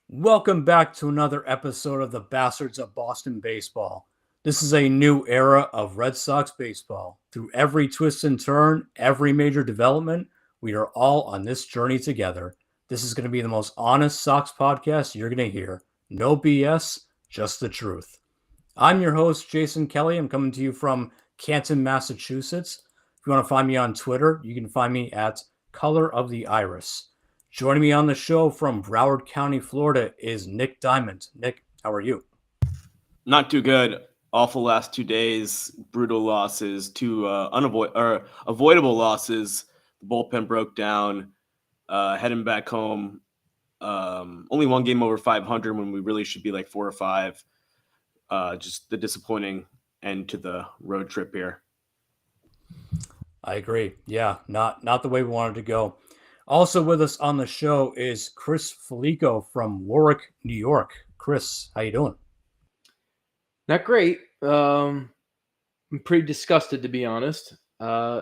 Welcome back to another episode of the Bastards of Boston Baseball. This is a new era of Red Sox baseball. Through every twist and turn, every major development, we are all on this journey together. This is going to be the most honest Sox podcast you're going to hear. No BS, just the truth. I'm your host, Jason Kelly. I'm coming to you from Canton, Massachusetts. If you want to find me on Twitter, you can find me at Color of the Iris. Joining me on the show from Broward County, Florida is Nick Diamond. Nick, how are you? Not too good. Awful last 2 days. Brutal losses. Two avoidable losses. The bullpen broke down. Heading back home. Only one game over 500 when we really should be like 4 or 5. Just the disappointing end to the road trip here. I agree. Yeah, not the way we wanted to go. Also with us on the show is Chris Felico from Warwick, New York. Chris, how you doing? Not great. I'm pretty disgusted, to be honest. I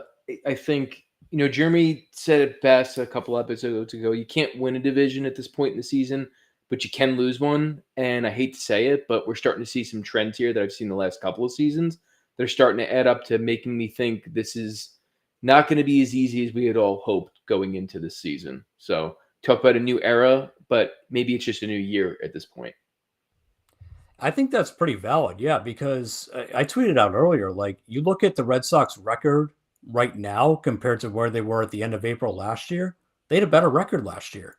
think, Jeremy said it best a couple episodes ago. You can't win a division at this point in the season, but you can lose one. And I hate to say it, but we're starting to see some trends here that I've seen the last couple of seasons. They're starting to add up to making me think this is not going to be as easy as we had all hoped going into this season. So talk about a new era, but maybe it's just a new year at this point. I think that's pretty valid, yeah, because I tweeted out earlier, like, you look at the Red Sox record right now compared to where they were at the end of April last year, they had a better record last year.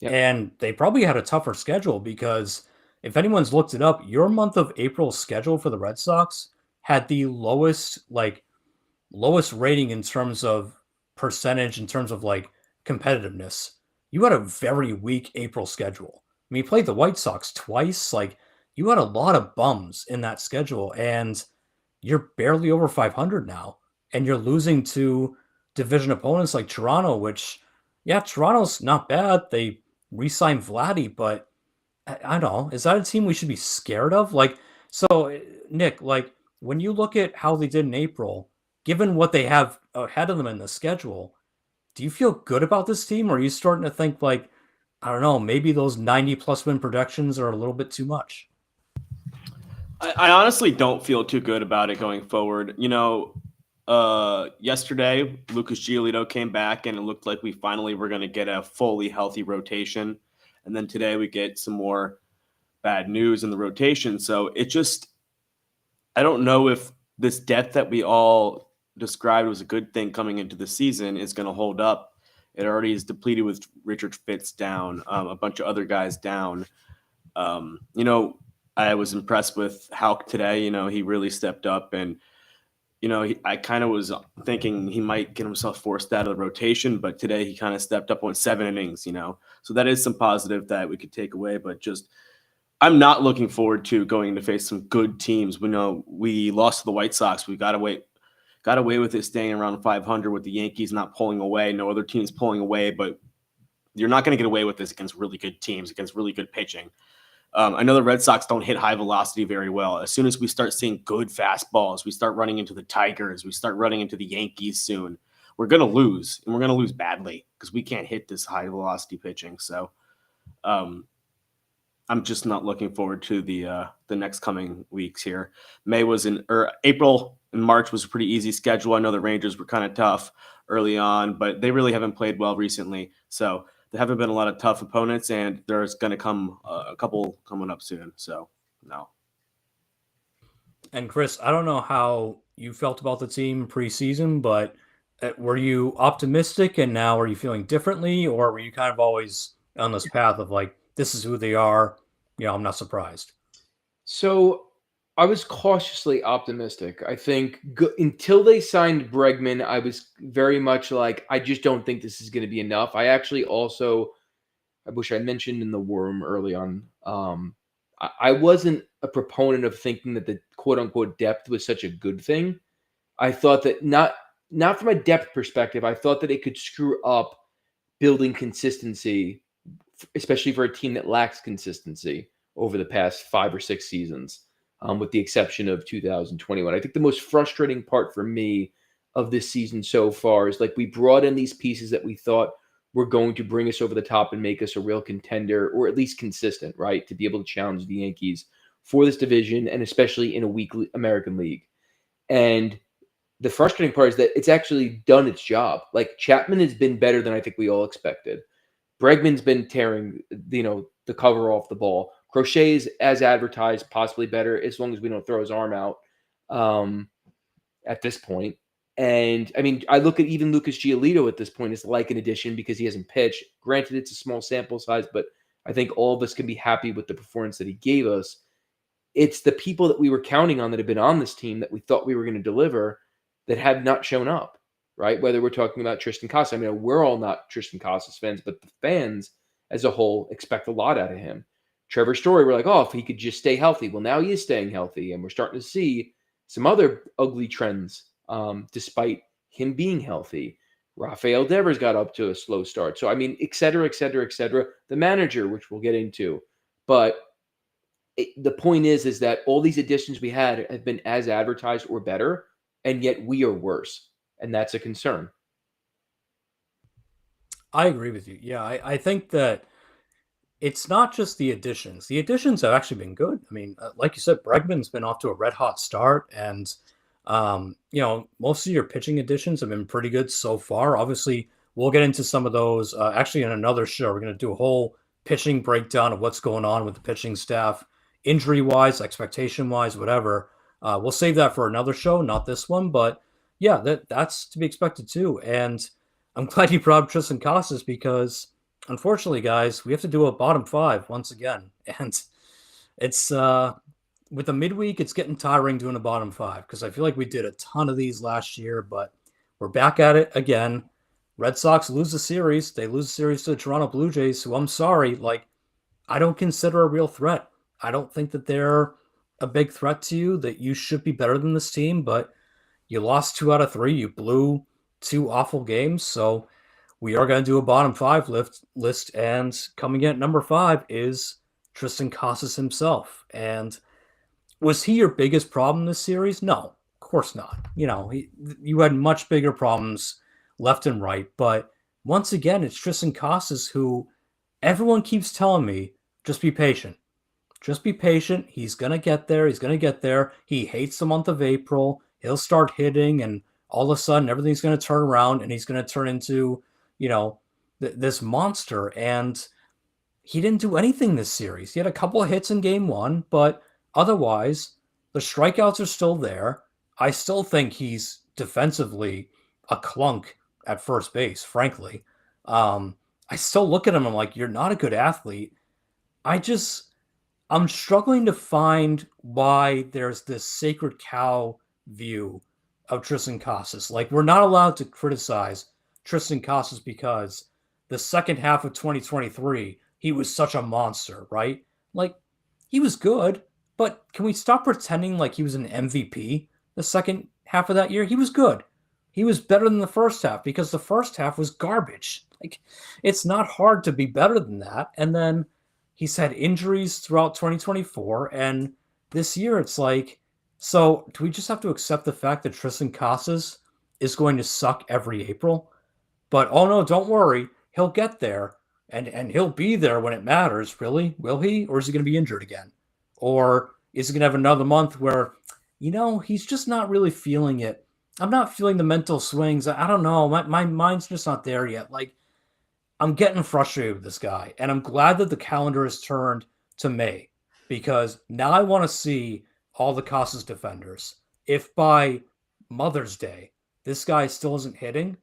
Yep. And they probably had a tougher schedule because if anyone's looked it up, your month of April schedule for the Red Sox had the lowest rating in terms of percentage, in terms of like competitiveness. You had a very weak April schedule. I mean, you played the White Sox twice. Like, you had a lot of bums in that schedule, and you're barely over 500 now, and you're losing to division opponents like Toronto, which, yeah, Toronto's not bad. They re-signed Vladdy, but I don't know. Is that a team we should be scared of? Like, so Nick, like, when you look at how they did in April, given what they have ahead of them in the schedule, do you feel good about this team, or are you starting to think like, I don't know, maybe those 90 plus win productions are a little bit too much? I honestly don't feel too good about it going forward. Yesterday, Lucas Giolito came back, and it looked like we finally were going to get a fully healthy rotation. And then today we get some more bad news in the rotation. So I don't know if this depth that we all described was a good thing coming into the season is going to hold up. It already is depleted with Richard Fitz down, a bunch of other guys down. Um, you know, I was impressed with Hauk today. He really stepped up, and I kind of was thinking he might get himself forced out of the rotation, but today he kind of stepped up on 7 innings. So that is some positive that we could take away. But just I'm not looking forward to going to face some good teams. We know we lost to the White Sox. We got away with it staying around 500 with the Yankees not pulling away. No other teams pulling away, but you're not going to get away with this against really good teams, against really good pitching. I know the Red Sox don't hit high velocity very well. As soon as we start seeing good fastballs, we start running into the Tigers, we start running into the Yankees soon, we're going to lose, and we're going to lose badly because we can't hit this high velocity pitching. So I'm just not looking forward to the next coming weeks here. April and March was a pretty easy schedule. I know the Rangers were kind of tough early on, but they really haven't played well recently. So there haven't been a lot of tough opponents, and there's going to come a couple coming up soon. So, no. And Chris, I don't know how you felt about the team preseason, but were you optimistic and now are you feeling differently, or were you kind of always on this path of like, this is who they are? I'm not surprised. So I was cautiously optimistic. I think until they signed Bregman, I was very much like, I just don't think this is going to be enough. I wish I mentioned in the worm early on. I wasn't a proponent of thinking that the quote unquote depth was such a good thing. I thought that not from a depth perspective, I thought that it could screw up building consistency, especially for a team that lacks consistency over the past 5 or 6 seasons, with the exception of 2021. I think the most frustrating part for me of this season so far is like we brought in these pieces that we thought were going to bring us over the top and make us a real contender, or at least consistent, right? To be able to challenge the Yankees for this division, and especially in a weak American League. And the frustrating part is that it's actually done its job. Like, Chapman has been better than I think we all expected. Bregman's been tearing, the cover off the ball. Crochet is as advertised, possibly better, as long as we don't throw his arm out at this point. And I mean, I look at even Lucas Giolito at this point as like an addition because he hasn't pitched. Granted, it's a small sample size, but I think all of us can be happy with the performance that he gave us. It's the people that we were counting on that have been on this team that we thought we were going to deliver that have not shown up, right? Whether we're talking about Tristan Casas. I mean, we're all not Tristan Casas fans, but the fans as a whole expect a lot out of him. Trevor Story, we're like, oh, if he could just stay healthy. Well, now he is staying healthy, and we're starting to see some other ugly trends despite him being healthy. Rafael Devers got up to a slow start. So, I mean, et cetera, et cetera, et cetera. The manager, which we'll get into. But the point is that all these additions we had have been as advertised or better, and yet we are worse. And that's a concern. I agree with you. Yeah, I think that it's not just the additions. The additions have actually been good. I mean, like you said, Bregman's been off to a red hot start, and most of your pitching additions have been pretty good so far. Obviously, we'll get into some of those actually in another show. We're going to do a whole pitching breakdown of what's going on with the pitching staff, injury wise, expectation wise, whatever. We'll save that for another show, not this one. But yeah, that's to be expected too. And I'm glad you brought up Tristan Casas because unfortunately, guys, we have to do a bottom five once again. And it's with the midweek, it's getting tiring doing a bottom five because I feel like we did a ton of these last year, but we're back at it again. Red Sox lose the series. They lose the series to the Toronto Blue Jays, who I'm sorry, I don't consider a real threat. I don't think that they're a big threat to you, that you should be better than this team, but you lost 2 out of 3. You blew 2 awful games. So we are going to do a bottom five list. And coming in at number 5 is Tristan Casas himself. And was he your biggest problem this series? No, of course not. You had much bigger problems left and right. But once again, it's Tristan Casas who everyone keeps telling me, just be patient. Just be patient. He's going to get there. He's going to get there. He hates the month of April. He'll start hitting, and all of a sudden, everything's going to turn around, and he's going to turn into, this monster. And he didn't do anything this series. He had a couple of hits in game 1, but otherwise, the strikeouts are still there. I still think he's defensively a clunk at first base, frankly. I still look at him, I'm like, you're not a good athlete. I'm struggling to find why there's this sacred cow view of Tristan Casas. Like, we're not allowed to criticize Tristan Casas because the second half of 2023, he was such a monster, right? Like, he was good, but can we stop pretending like he was an MVP the second half of that year? He was good. He was better than the first half because the first half was garbage. Like, it's not hard to be better than that. And then he's had injuries throughout 2024, and this year it's like, so do we just have to accept the fact that Tristan Casas is going to suck every April? But oh no, don't worry, he'll get there, and he'll be there when it matters. Really? Will he? Or is he going to be injured again? Or is he going to have another month where, he's just not really feeling it? I'm not feeling the mental swings. I don't know. My mind's just not there yet. Like, I'm getting frustrated with this guy, and I'm glad that the calendar has turned to May because now I want to see all the Casas defenders. If by Mother's Day this guy still isn't hitting,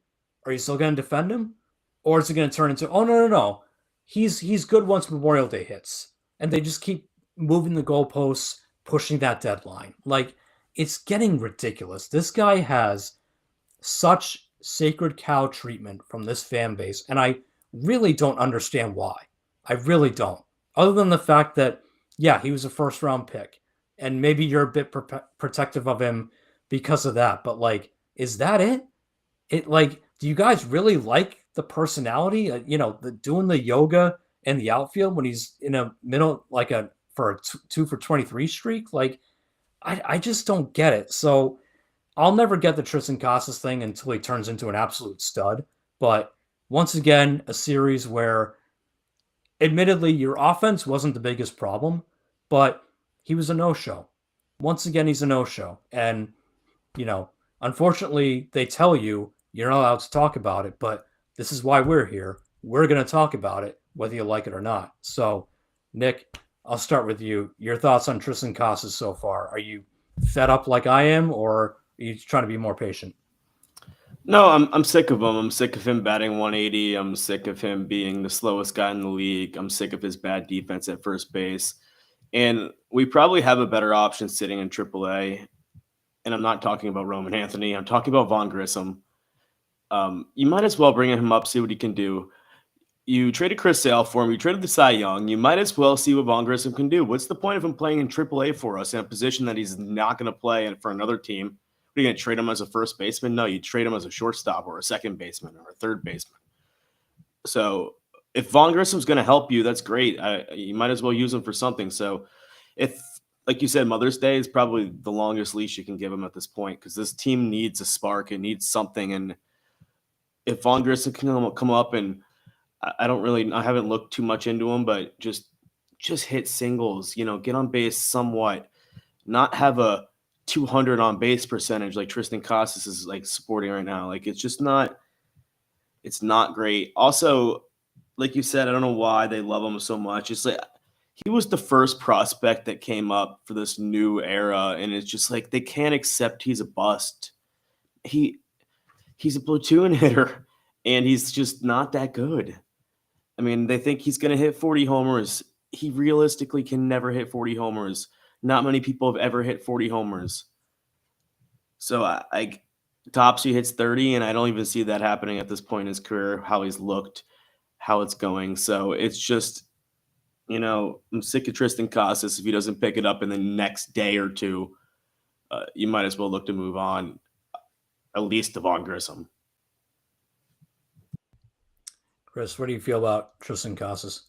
are you still going to defend him? Or is it going to turn into, oh, no. He's good once Memorial Day hits. And they just keep moving the goalposts, pushing that deadline. Like, it's getting ridiculous. This guy has such sacred cow treatment from this fan base, and I really don't understand why. I really don't. Other than the fact that, yeah, he was a first round pick, and maybe you're a bit protective of him because of that. But is that it? Do you guys really like the personality? Doing the yoga in the outfield when he's in a middle, for a 2 for 23 streak. I just don't get it. So I'll never get the Tristan Casas thing until he turns into an absolute stud. But once again, a series where admittedly your offense wasn't the biggest problem, but he was a no-show. Once again, he's a no-show. And, you know, unfortunately, they tell you you're not allowed to talk about it, but this is why we're here. We're going to talk about it, whether you like it or not. So, Nick, I'll start with you. Your thoughts on Tristan Casas so far? Are you fed up like I am, or are you trying to be more patient? No, I'm sick of him. I'm sick of him batting 180. I'm sick of him being the slowest guy in the league. I'm sick of his bad defense at first base. And we probably have a better option sitting in AAA. And I'm not talking about Roman Anthony. I'm talking about Vaughn Grissom. You might as well bring him up, see what he can do. You traded Chris Sale for him. You traded the Cy Young. You might as well see what Vaughn Grissom can do. What's the point of him playing in AAA for us in a position that he's not going to play for another team? Are you going to trade him as a first baseman? No, you trade him as a shortstop or a second baseman or a third baseman. So if Vaughn Grissom's going to help you, that's great. You might as well use him for something. So if, like you said, Mother's Day is probably the longest leash you can give him at this point because this team needs a spark. It needs something. And if Vaughn Grissom can come up and I haven't looked too much into him, but just hit singles, get on base somewhat, not have a 200 on base percentage like Tristan Casas is like supporting right now. Like it's not great. Also, like you said, I don't know why they love him so much. It's like he was the first prospect that came up for this new era, and it's just like they can't accept he's a bust. He's a platoon hitter, and he's just not that good. I mean, they think he's going to hit 40 homers. He realistically can never hit 40 homers. Not many people have ever hit 40 homers. So I tops he hits 30, and I don't even see that happening at this point in his career, how he's looked, how it's going. So it's just, I'm sick of Tristan Casas. If he doesn't pick it up in the next day or two, you might as well look to move on, at least to Vaughn Grissom. Chris, what do you feel about Tristan Casas?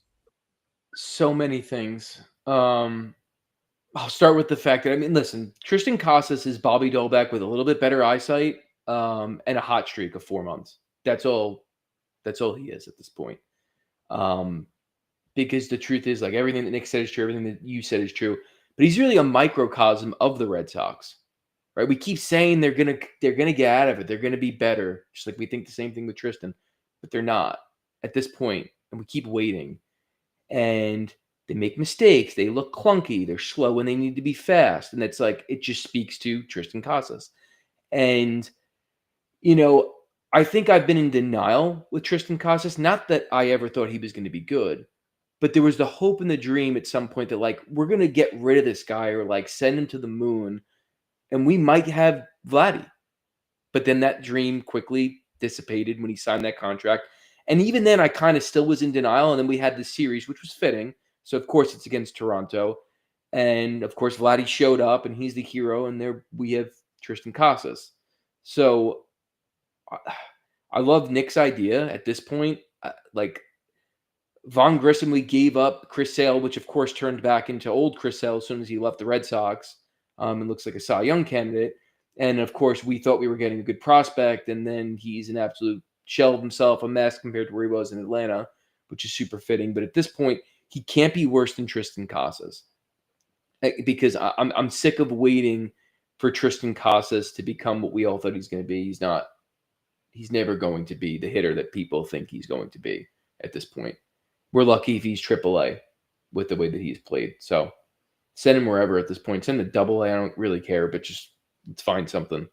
So many things. I'll start with the fact that listen, Tristan Casas is Bobby Dolbeck with a little bit better eyesight and a hot streak of 4 months. That's all. That's all he is at this point. Because the truth is, like everything that Nick said is true, everything that you said is true. But he's really a microcosm of the Red Sox, right? We keep saying they're gonna get out of it. They're gonna be better, just like we think the same thing with Tristan, but they're not at this point, and we keep waiting. And they make mistakes. They look clunky. They're slow when they need to be fast. And it's like, it just speaks to Tristan Casas. And, I think I've been in denial with Tristan Casas. Not that I ever thought he was going to be good, but there was the hope and the dream at some point that, like, we're going to get rid of this guy or, like, send him to the moon. And we might have Vladdy. But then that dream quickly dissipated when he signed that contract. And even then, I kind of still was in denial. And then we had this series, which was fitting. So, of course, it's against Toronto. And, of course, Vladdy showed up, and he's the hero. And there we have Tristan Casas. So, I love Nick's idea at this point. Like, Vaughn Grissom, we gave up Chris Sale, which, of course, turned back into old Chris Sale as soon as he left the Red Sox. And looks like a Cy Young candidate. And, of course, we thought we were getting a good prospect. And then he's an absolute shell of himself, a mess compared to where he was in Atlanta, which is super fitting. But at this point, he can't be worse than Tristan Casas because I'm sick of waiting for Tristan Casas to become what we all thought he's going to be. He's not. He's never going to be the hitter that people think he's going to be at this point. We're lucky if he's AAA with the way that he's played. So send him wherever at this point. Send him to AA. I don't really care, but just let's find something.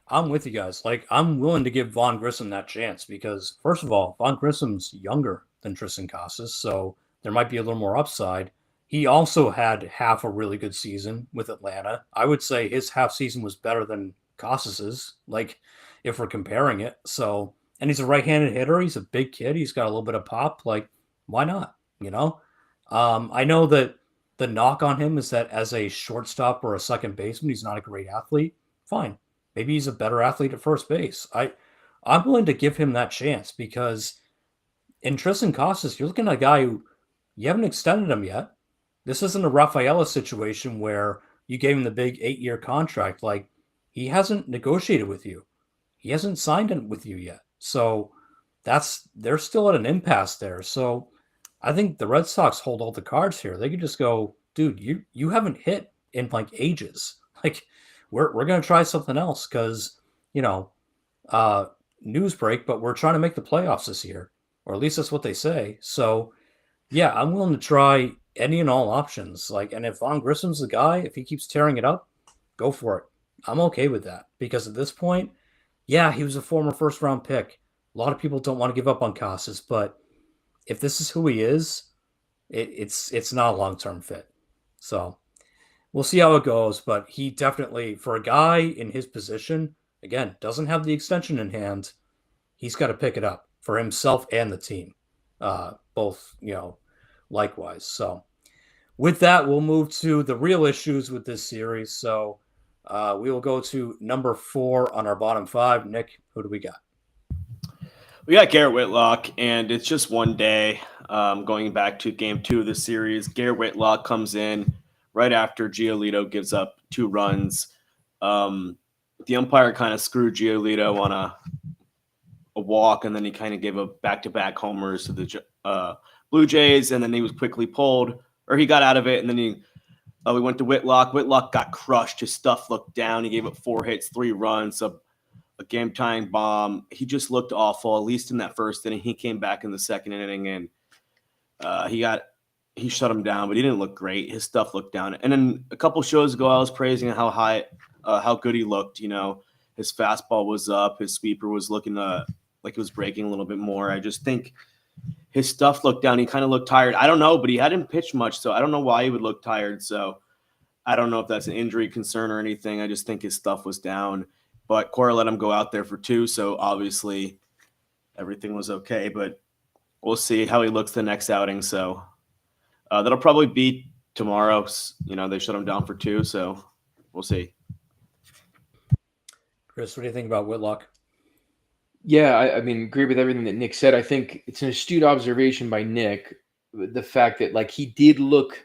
I'm with you guys. Like, I'm willing to give Vaughn Grissom that chance because, first of all, Vaughn Grissom's younger than Tristan Casas, so there might be a little more upside. He also had half a really good season with Atlanta. I would say his half season was better than Casas's, like, if we're comparing it. So, and he's a right-handed hitter. He's a big kid. He's got a little bit of pop. Like, why not? I know that the knock on him is that as a shortstop or a second baseman, he's not a great athlete. Fine. Maybe he's a better athlete at first base. I'm willing to give him that chance because in Tristan Casas, you're looking at a guy who you haven't extended him yet. This isn't a Rafaela situation where you gave him the big 8-year contract. Like, he hasn't negotiated with you. he hasn't signed it with you yet. So they're still at an impasse there. So I think the Red Sox hold all the cards here. They could just go, dude, you haven't hit in like ages. Like we're gonna try something else because you know uh, news break, but we're trying to make the playoffs this year, or at least that's what they say. So yeah, I'm willing to try any and all options. Like, and if Von Grissom's the guy, if he keeps tearing it up, go for it. I'm okay with that because at this point, yeah, he was a former first round pick. A lot of people don't want to give up on Casas, but if this is who he is, it's not a long term fit. So we'll see how it goes. But he definitely, for a guy in his position, again, doesn't have the extension in hand. He's got to pick it up for himself and the team, both likewise. So with that, we'll move to the real issues with this series. So we will go to number 4 on our bottom 5. Nick, who do we got? We got Garrett Whitlock, and it's just one day. Going back to game 2 of the series, Garrett Whitlock comes in right after Giolito gives up 2 runs. The umpire kind of screwed Giolito on a walk, and then he kind of gave a back-to-back homers to the Blue Jays, and then he was quickly pulled, or he got out of it, and then we went to Whitlock. Whitlock got crushed. His stuff looked down. He gave up 4 hits, 3 runs, a game-tying bomb. He just looked awful, at least in that first inning. He came back in the second inning, and he shut him down, but he didn't look great. His stuff looked down. And then a couple shows ago, I was praising how good he looked. His fastball was up. His sweeper was looking like it was breaking a little bit more. I just think his stuff looked down. He kind of looked tired. I don't know, but he hadn't pitched much, so I don't know why he would look tired. So I don't know if that's an injury concern or anything. I just think his stuff was down. But Cora let him go out there for 2, so obviously everything was okay. But we'll see how he looks the next outing. So that'll probably be tomorrow. They shut him down for 2, so we'll see. Chris, what do you think about Whitlock? Yeah, I mean, agree with everything that Nick said. I think it's an astute observation by Nick, the fact that like he did look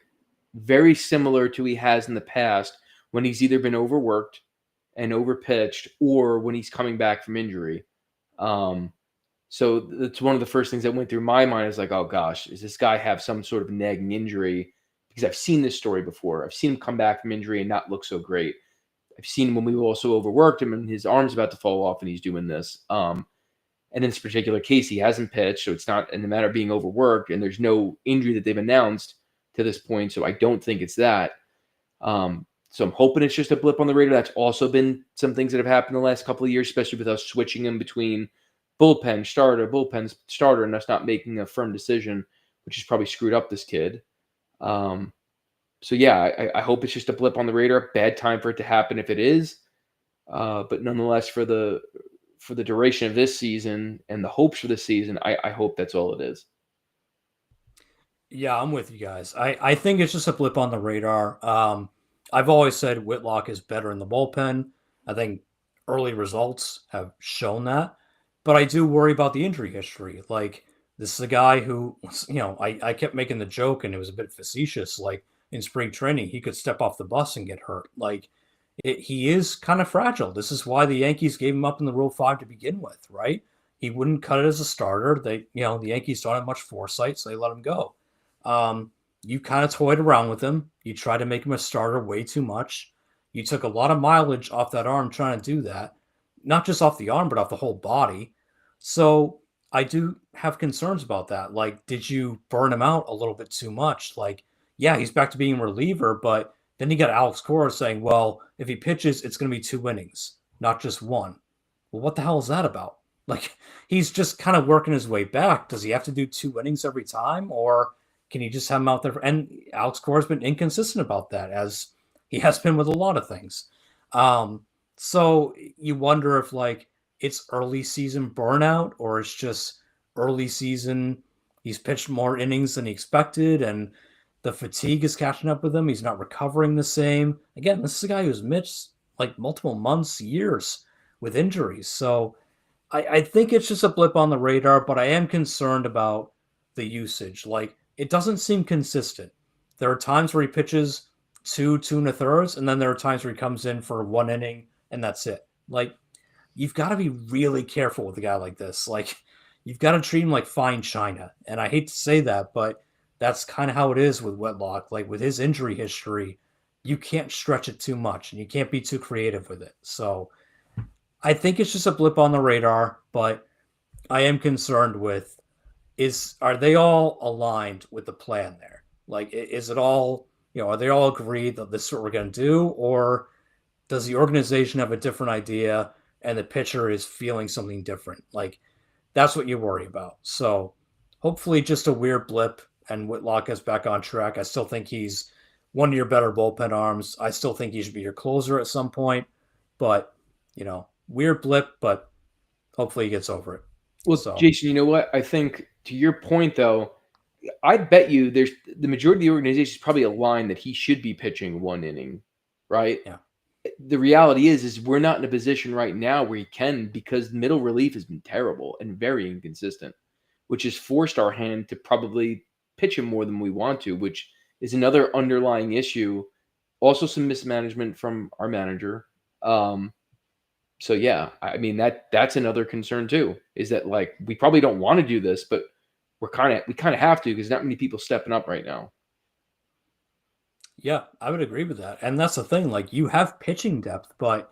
very similar to he has in the past when he's either been overworked and overpitched or when he's coming back from injury. So that's one of the first things that went through my mind is like, oh gosh, does this guy have some sort of nagging injury? Because I've seen this story before. I've seen him come back from injury and not look so great. I've seen him when we also overworked him and his arm's about to fall off and he's doing this. And in this particular case, he hasn't pitched, so it's not in the matter of being overworked, and there's no injury that they've announced to this point, so I don't think it's that. So I'm hoping it's just a blip on the radar. That's also been some things that have happened the last couple of years, especially with us switching him between bullpen starter, and us not making a firm decision, which has probably screwed up this kid. So yeah, I hope it's just a blip on the radar. Bad time for it to happen if it is, but nonetheless, for the duration of this season and the hopes for this season, I hope that's all it is. Yeah, I'm with you guys. I think it's just a blip on the radar. I've always said Whitlock is better in the bullpen. I think early results have shown that, but I do worry about the injury history. Like, this is a guy who, I kept making the joke and it was a bit facetious. Like, in spring training, he could step off the bus and get hurt. Like, he is kind of fragile. This is why the Yankees gave him up in the Rule 5 to begin with, right? He wouldn't cut it as a starter. The Yankees don't have much foresight, so they let him go. You kind of toyed around with him. You tried to make him a starter way too much. You took a lot of mileage off that arm trying to do that, not just off the arm, but off the whole body. So I do have concerns about that. Like, did you burn him out a little bit too much? Like, yeah, he's back to being a reliever, but then you got Alex Cora saying, well, if he pitches, it's going to be 2 innings, not just 1. Well, what the hell is that about? Like, he's just kind of working his way back. Does he have to do 2 innings every time, or can you just have him out there? And Alex Cora's been inconsistent about that, as he has been with a lot of things. So you wonder if, like, it's early season burnout, or it's just early season he's pitched more innings than he expected, and the fatigue is catching up with him. He's not recovering the same. Again, this is a guy who's missed like multiple months, years with injuries. So I think it's just a blip on the radar, but I am concerned about the usage. Like, it doesn't seem consistent. There are times where he pitches 2 2 1/3, and then there are times where he comes in for 1 inning and that's it. Like, you've got to be really careful with a guy like this. Like, you've got to treat him like fine china. And I hate to say that, but that's kind of how it is with Whitlock. Like, with his injury history, you can't stretch it too much and you can't be too creative with it. So I think it's just a blip on the radar, but I am concerned with are they all aligned with the plan there? Like, is it all, are they all agreed that this is what we're going to do? Or does the organization have a different idea and the pitcher is feeling something different? Like, that's what you worry about. So hopefully just a weird blip and Whitlock is back on track. I still think he's one of your better bullpen arms. I still think he should be your closer at some point, but weird blip, but hopefully he gets over it. Well, So Jason, you know what? I think to your point, though, I bet you there's the majority of the organization is probably aligned that he should be pitching 1 inning, right? yeah. The reality is we're not in a position right now where he can, because middle relief has been terrible and very inconsistent, which has forced our hand to probably pitch him more than we want to, which is another underlying issue. Also, some mismanagement from our manager. So yeah, I mean that's another concern too. Is that, like, we probably don't want to do this, but we kind of have to, because not many people stepping up right now. Yeah, I would agree with that. And that's the thing. Like, you have pitching depth, but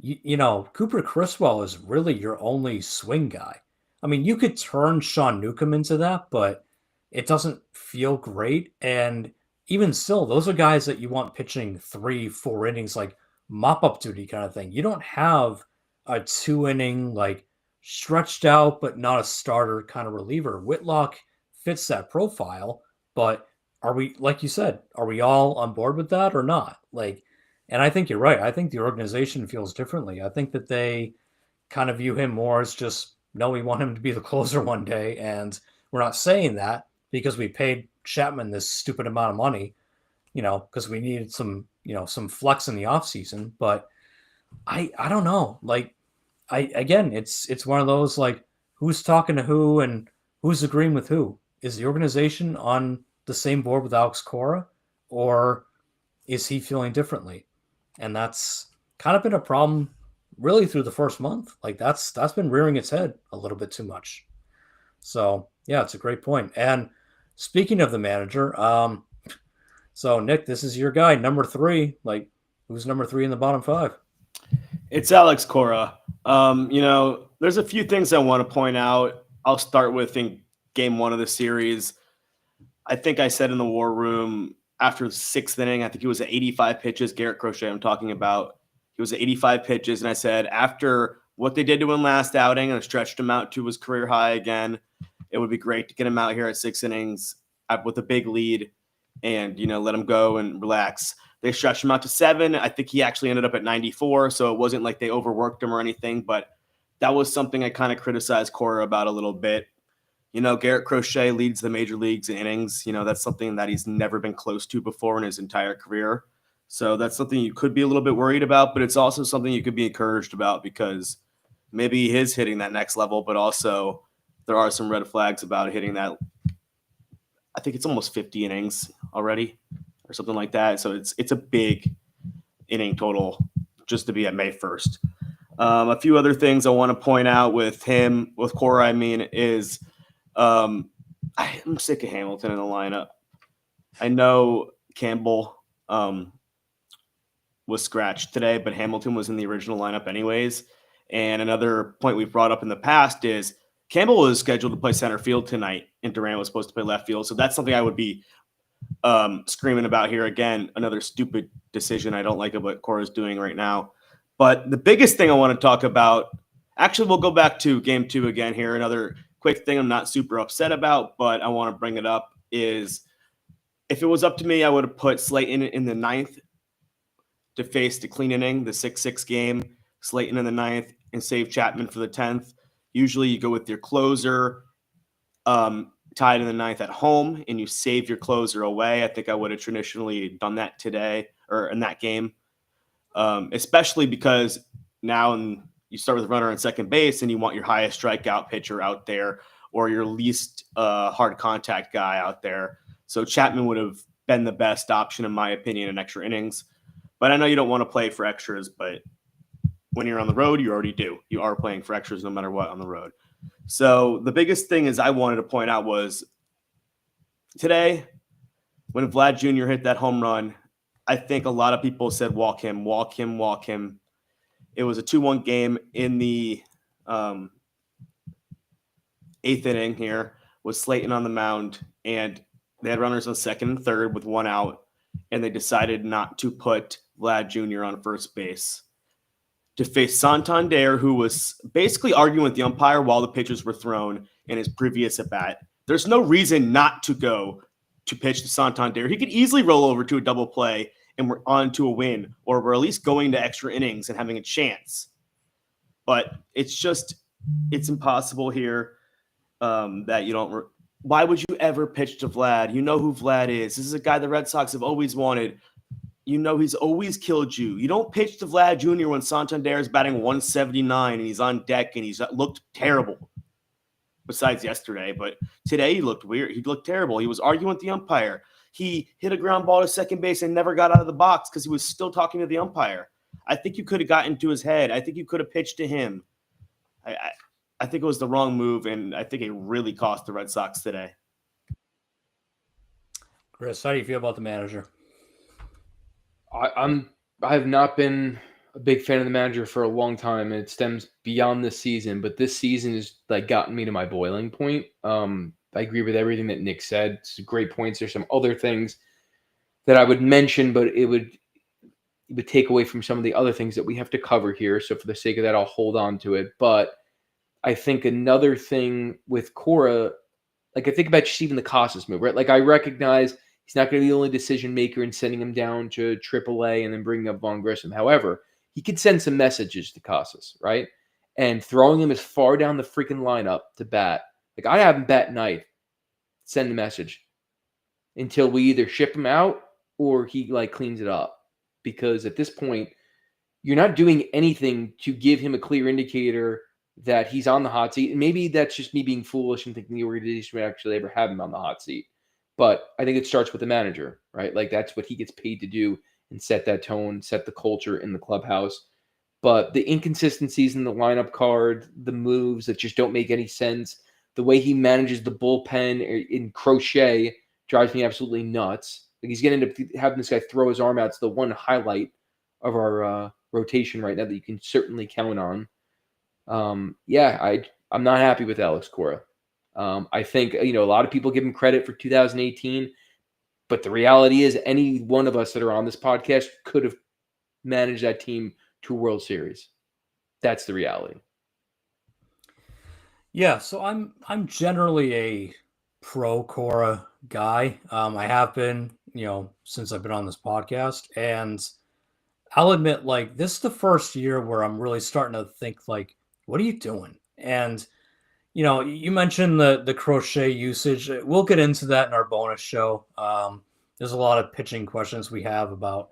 Cooper Criswell is really your only swing guy. I mean, you could turn Sean Newcomb into that, but it doesn't feel great. And even still, those are guys that you want pitching 3, 4 innings, like mop up duty kind of thing. You don't have a 2 inning, like stretched out, but not a starter kind of reliever. Whitlock fits that profile, but are we, like you said, are we all on board with that or not? Like, and I think you're right. I think the organization feels differently. I think that they kind of view him more as just, no, we want him to be the closer one day. And we're not saying that because we paid Chapman this stupid amount of money, because we needed some flex in the offseason. But I don't know. Like, again, it's one of those, like, who's talking to who and who's agreeing with who? Is the organization on the same board with Alex Cora, or is he feeling differently? And that's kind of been a problem really through the first month. Like, that's been rearing its head a little bit too much. So yeah, it's a great point. And speaking of the manager, so Nick, this is your guy, number 3. Like, who's number 3 in the bottom 5? It's Alex Cora. There's a few things I want to point out. I'll start with in game 1 of the series. I think I said in the war room after the 6th inning, I think he was at 85 pitches. Garrett Crochet, I'm talking about. He was at 85 pitches. And I said, after what they did to him last outing and stretched him out to his career high again, it would be great to get him out here at 6 innings with a big lead and, let him go and relax. They stretched him out to 7. I think he actually ended up at 94. So it wasn't like they overworked him or anything, but that was something I kind of criticized Cora about a little bit. Garrett Crochet leads the major leagues in innings. That's something that he's never been close to before in his entire career. So that's something you could be a little bit worried about, but it's also something you could be encouraged about, because maybe he is hitting that next level, but also there are some red flags about hitting that. I think it's almost 50 innings already or something like that. So it's a big inning total just to be at May 1st. A few other things I want to point out with Cora, is I'm sick of Hamilton in the lineup. I know Campbell was scratched today, but Hamilton was in the original lineup anyways. And another point we've brought up in the past is Campbell was scheduled to play center field tonight, and Durant was supposed to play left field. So that's something I would be screaming about here. Again, another stupid decision. I don't like what Cora's doing right now. But the biggest thing I want to talk about, actually, we'll go back to game 2 again here. Another quick thing I'm not super upset about, but I want to bring it up, is if it was up to me, I would have put Slayton in the 9th to face the clean inning, the 6-6 game, Slayton in the 9th, and save Chapman for the 10th. Usually you go with your closer tied in the 9th at home, and you save your closer away. I think I would have traditionally done that today or in that game, especially because now you start with a runner on second base and you want your highest strikeout pitcher out there or your least hard contact guy out there. So Chapman would have been the best option, in my opinion, in extra innings. But I know you don't want to play for extras, but when you're on the road, you already do. You are playing for extras no matter what on the road. So the biggest thing is I wanted to point out was today when Vlad Jr. hit that home run, I think a lot of people said walk him, walk him, walk him. It was a 2-1 game in the eighth inning here with Slayton on the mound, and they had runners on second and third with one out, and they decided not to put Vlad Jr. on first base to face Santander, who was basically arguing with the umpire while the pitches were thrown in his previous at bat. There's no reason not to go to pitch to Santander. He could easily roll over to a double play and we're on to a win, or we're at least going to extra innings and having a chance. But it's impossible here that you don't. Why would you ever pitch to Vlad? You know who Vlad is. This is a guy the Red Sox have always wanted. You know he's always killed you. You don't pitch to Vlad Jr. when Santander is batting 179 and he's on deck and he's looked terrible. Besides yesterday, but today he looked weird. He looked terrible. He was arguing with the umpire. He hit a ground ball to second base and never got out of the box because he was still talking to the umpire. I think you could have gotten to his head. I think you could have pitched to him. I think it was the wrong move, and I think it really cost the Red Sox today. Chris, how do you feel about the manager? I have not been a big fan of the manager for a long time, and it stems beyond this season. But this season has gotten me to my boiling point. I agree with everything that Nick said. It's great points. There's some other things that I would mention, but it would take away from some of the other things that we have to cover here. So for the sake of that, I'll hold on to it. But I think another thing with Cora, I think about just even the Casas move, right? I recognize he's not going to be the only decision maker in sending him down to AAA and then bringing up Vaughn Grissom. However, he could send some messages to Casas, right? And throwing him as far down the freaking lineup to bat. I have him bat ninth, send a message until we either ship him out or he cleans it up. Because at this point, you're not doing anything to give him a clear indicator that he's on the hot seat. And maybe that's just me being foolish and thinking the organization would actually ever have him on the hot seat. But I think it starts with the manager, right? That's what he gets paid to do and set that tone, set the culture in the clubhouse. But the inconsistencies in the lineup card, the moves that just don't make any sense, the way he manages the bullpen in Crochet drives me absolutely nuts. He's going to end up having this guy throw his arm out. It's the one highlight of our rotation right now that you can certainly count on. I'm not happy with Alex Cora. I think, a lot of people give him credit for 2018, but the reality is any one of us that are on this podcast could have managed that team to a World Series. That's the reality. Yeah, so I'm generally a pro Cora guy. I have been, since I've been on this podcast, and I'll admit, this is the first year where I'm really starting to think, what are you doing? And you mentioned the Crochet usage. We'll get into that in our bonus show. There's a lot of pitching questions we have about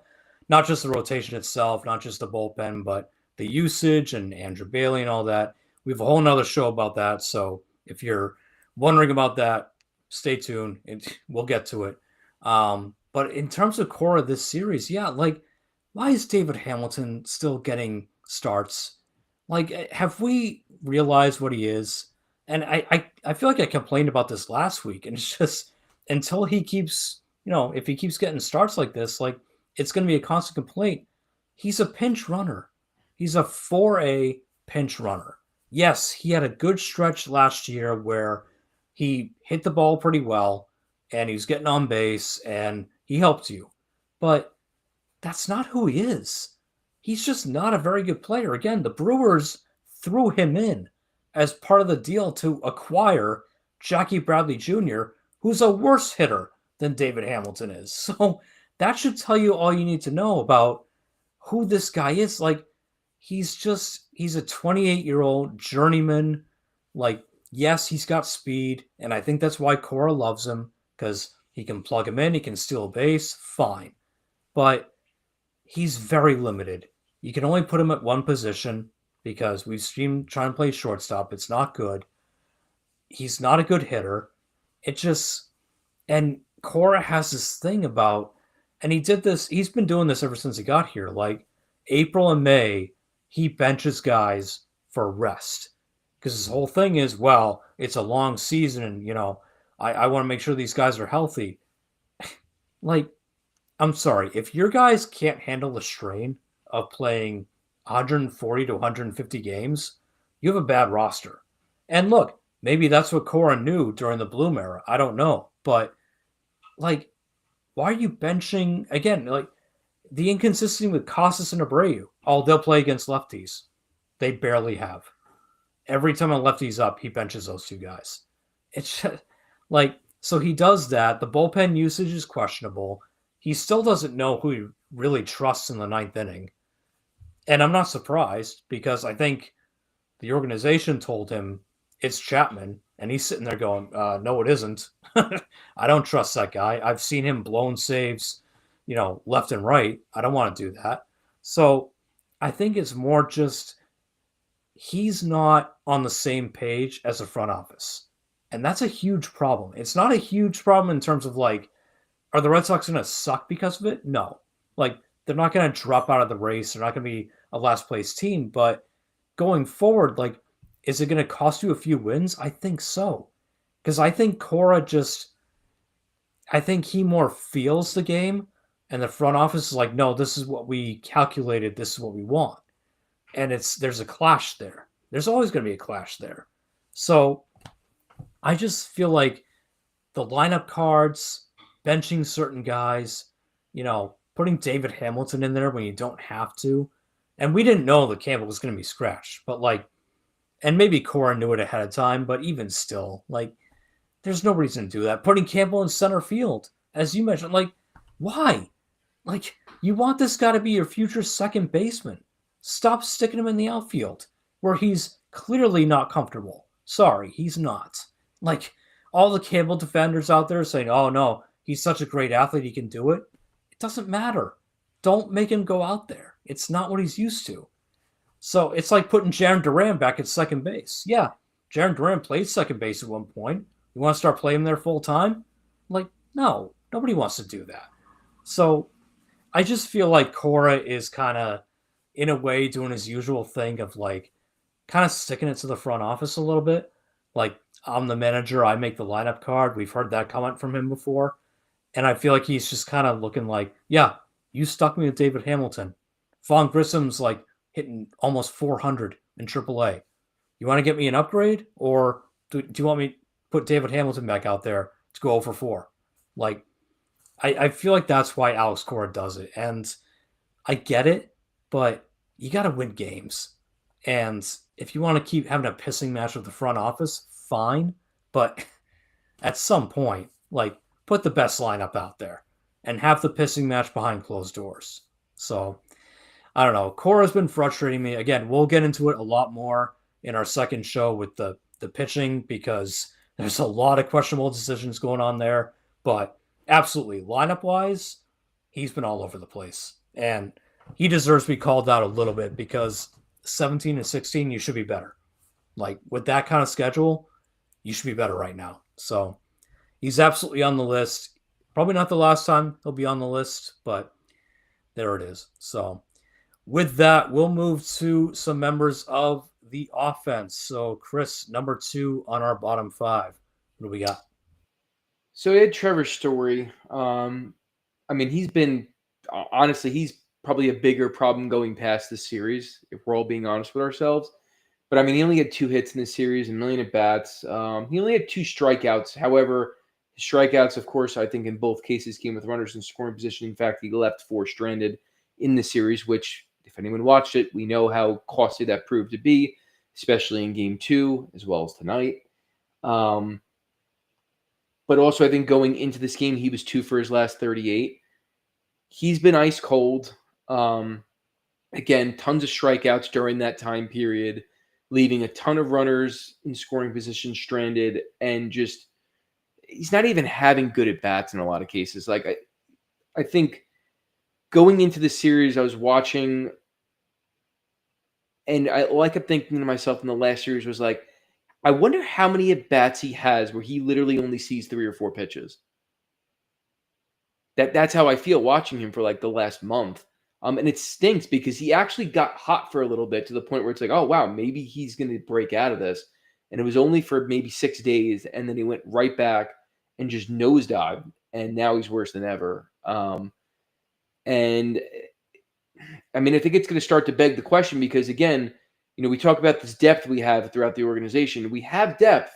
not just the rotation itself, not just the bullpen, but the usage and Andrew Bailey and all that. We have a whole nother show about that. So if you're wondering about that, stay tuned. We'll get to it. But in terms of Cora this series, why is David Hamilton still getting starts? Have we realized what he is? And I feel like I complained about this last week, and it's just until he keeps, if he keeps getting starts like this, it's going to be a constant complaint. He's a pinch runner. He's a 4A pinch runner. Yes, he had a good stretch last year where he hit the ball pretty well and he was getting on base and he helped you. But that's not who he is. He's just not a very good player. Again, the Brewers threw him in as part of the deal to acquire Jackie Bradley Jr., who's a worse hitter than David Hamilton is. So that should tell you all you need to know about who this guy is. He's a 28-year-old journeyman. Yes, he's got speed, and I think that's why Cora loves him, because he can plug him in, he can steal a base, fine. But he's very limited. You can only put him at one position because we've seen him try and play shortstop. It's not good. He's not a good hitter. And Cora has this thing about, and he's been doing this ever since he got here. April and May, he benches guys for rest. Because his whole thing is, well, it's a long season and, I want to make sure these guys are healthy. Like, I'm sorry, if your guys can't handle the strain of playing 140 to 150 games, you have a bad roster. And look, maybe that's what Cora knew during the Bloom era. I don't know. But, like, why are you benching, again, like, the inconsistency with Casas and Abreu? Oh, they'll play against lefties. They barely have. Every time a lefty's up, he benches those two guys. It's just, like, so he does that. The bullpen usage is questionable. He still doesn't know who he really trusts in the ninth inning. And I'm not surprised because I think the organization told him it's Chapman. And he's sitting there going, no, it isn't. I don't trust that guy. I've seen him blown saves, left and right. I don't want to do that. So I think it's more just he's not on the same page as the front office. And that's a huge problem. It's not a huge problem in terms of like, are the Red Sox going to suck because of it? No. Like, they're not going to drop out of the race. They're not going to be a last place team. But going forward, like, is it going to cost you a few wins? I think so. Because I think Cora I think he more feels the game. And the front office is like, no, this is what we calculated. This is what we want. And there's a clash there. There's always going to be a clash there. So I just feel like the lineup cards, benching certain guys, putting David Hamilton in there when you don't have to. And we didn't know that Campbell was going to be scratched, but like, and maybe Cora knew it ahead of time, but even still, like, there's no reason to do that. Putting Campbell in center field, as you mentioned, like, why? Like, you want this guy to be your future second baseman. Stop sticking him in the outfield where he's clearly not comfortable. Sorry, he's not. Like, all the Campbell defenders out there saying, oh no, he's such a great athlete, he can do it. It doesn't matter. Don't make him go out there. It's not what he's used to. So it's like putting Jaron Duran back at second base. Yeah, Jaron Duran played second base at one point. You want to start playing him there full time? Like, no, nobody wants to do that. So I just feel like Cora is kind of, in a way, doing his usual thing of like kind of sticking it to the front office a little bit. Like, I'm the manager, I make the lineup card. We've heard that comment from him before. And I feel like he's just kind of looking like, yeah, you stuck me with David Hamilton. Vaughn Grissom's like hitting almost 400 in AAA. You want to get me an upgrade? Or do you want me to put David Hamilton back out there to go over 4? Like, I feel like that's why Alex Cora does it. And I get it, but you got to win games. And if you want to keep having a pissing match with the front office, fine. But at some point, like, put the best lineup out there and have the pissing match behind closed doors. So, I don't know. Cora's been frustrating me. Again, we'll get into it a lot more in our second show with the pitching because there's a lot of questionable decisions going on there. But absolutely, lineup-wise, he's been all over the place. And he deserves to be called out a little bit because 17 and 16, you should be better. Like, with that kind of schedule, you should be better right now. So he's absolutely on the list. Probably not the last time he'll be on the list, but there it is. So with that, we'll move to some members of the offense. So, Chris, number 2 on our bottom 5. What do we got? So we had Trevor Story. I mean, he's been, honestly, he's probably a bigger problem going past this series, if we're all being honest with ourselves. But I mean, he only had 2 hits in the series, a million at bats. He only had 2 strikeouts. However, his strikeouts, of course, I think in both cases came with runners in scoring position. In fact, he left 4 stranded in the series, which, if anyone watched it, we know how costly that proved to be, especially in Game 2 as well as tonight. But also, I think going into this game, he was 2 for his last 38. He's been ice cold. Again, tons of strikeouts during that time period, leaving a ton of runners in scoring position stranded, and just he's not even having good at bats in a lot of cases. Like I think going into the series, I was watching, and I kept thinking to myself in the last series was like, I wonder how many at bats he has where he literally only sees 3 or 4 pitches. That's how I feel watching him for like the last month. And it stinks because he actually got hot for a little bit to the point where it's like, oh, wow, maybe he's going to break out of this. And it was only for maybe 6 days. And then he went right back and just nosedived. And now he's worse than ever. And I mean, I think it's going to start to beg the question because, again, we talk about this depth we have throughout the organization. We have depth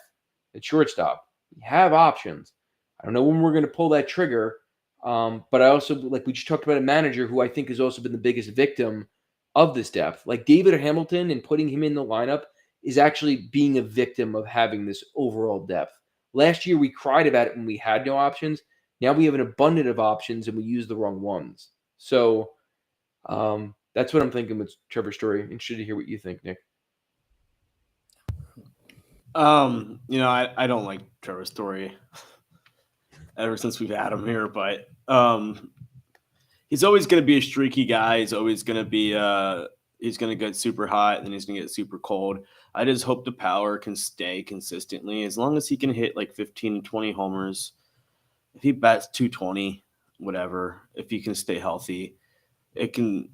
at shortstop. We have options. I don't know when we're going to pull that trigger. But I also, like we just talked about, a manager who I think has also been the biggest victim of this depth. Like David Hamilton, and putting him in the lineup is actually being a victim of having this overall depth. Last year, we cried about it when we had no options. Now we have an abundance of options and we use the wrong ones. So that's what I'm thinking with Trevor Story. Interested to hear what you think, Nick. I don't like Trevor Story ever since we've had him here, but he's always going to be a streaky guy. He's always going to be he's going to get super hot and then he's going to get super cold. I just hope the power can stay consistently as long as he can hit like 15 to 20 homers. If he bats 220, whatever, if he can stay healthy, it can.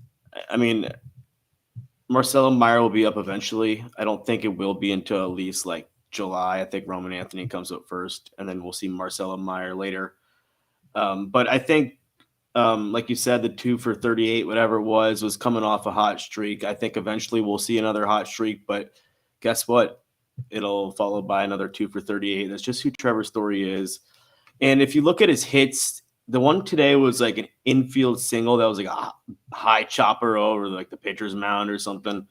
I mean, Marcelo Meyer will be up eventually. I don't think it will be until at least like July. I think Roman Anthony comes up first, and then we'll see Marcelo Meyer later. But I think, like you said, the 2 for 38, whatever it was coming off a hot streak. I think eventually we'll see another hot streak, but guess what? It'll follow by another 2 for 38. That's just who Trevor Story is. And if you look at his hits, the one today was like an infield single that was like a high chopper over like the pitcher's mound or something.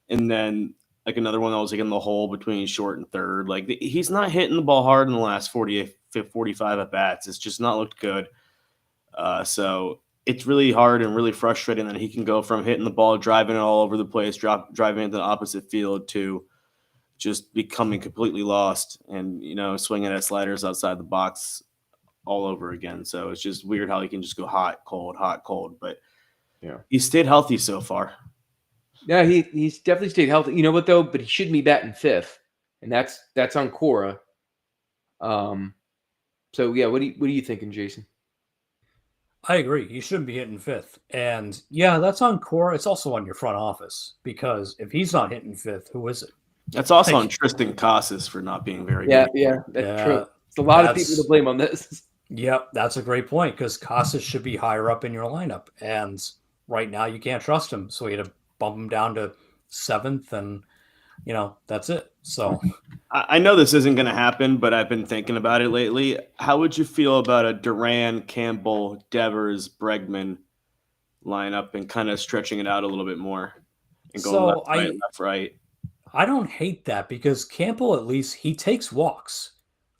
And then like another one that was like in the hole between short and third. Like he's not hitting the ball hard in the last 45 at bats. It's just not looked good. So it's really hard and really frustrating that he can go from hitting the ball, driving it all over the place, driving into the opposite field to just becoming completely lost and, swinging at sliders outside the box all over again. So it's just weird how he can just go hot, cold. But yeah, he's stayed healthy so far. Yeah, he's definitely stayed healthy. You know what though? But he shouldn't be batting fifth, and that's on Cora. So yeah, what are you thinking, Jason? I agree. You shouldn't be hitting fifth. And yeah, that's on Cora. It's also on your front office because if he's not hitting fifth, who is it? That's also on Tristan Casas for not being very good. Yeah, that's true. It's a lot of people to blame on this. Yep, that's a great point because Casas should be higher up in your lineup. And right now you can't trust him. So you had to bump him down to 7th and that's it. So I know this isn't going to happen, but I've been thinking about it lately. How would you feel about a Duran, Campbell, Devers, Bregman lineup and kind of stretching it out a little bit more and going left, right? I don't hate that because Campbell, at least, he takes walks.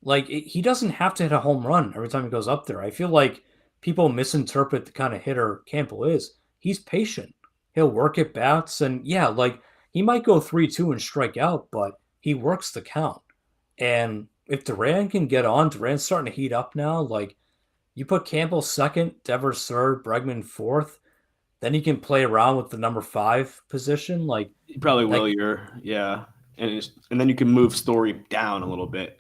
Like, he doesn't have to hit a home run every time he goes up there. I feel like people misinterpret the kind of hitter Campbell is. He's patient. He'll work at bats, and yeah, like, he might go 3-2 and strike out, but he works the count. And if Duran can get on, Duran's starting to heat up now. Like, you put Campbell second, Devers third, Bregman fourth, then he can play around with the number 5 position. Like, you probably will. And then you can move Story down a little bit.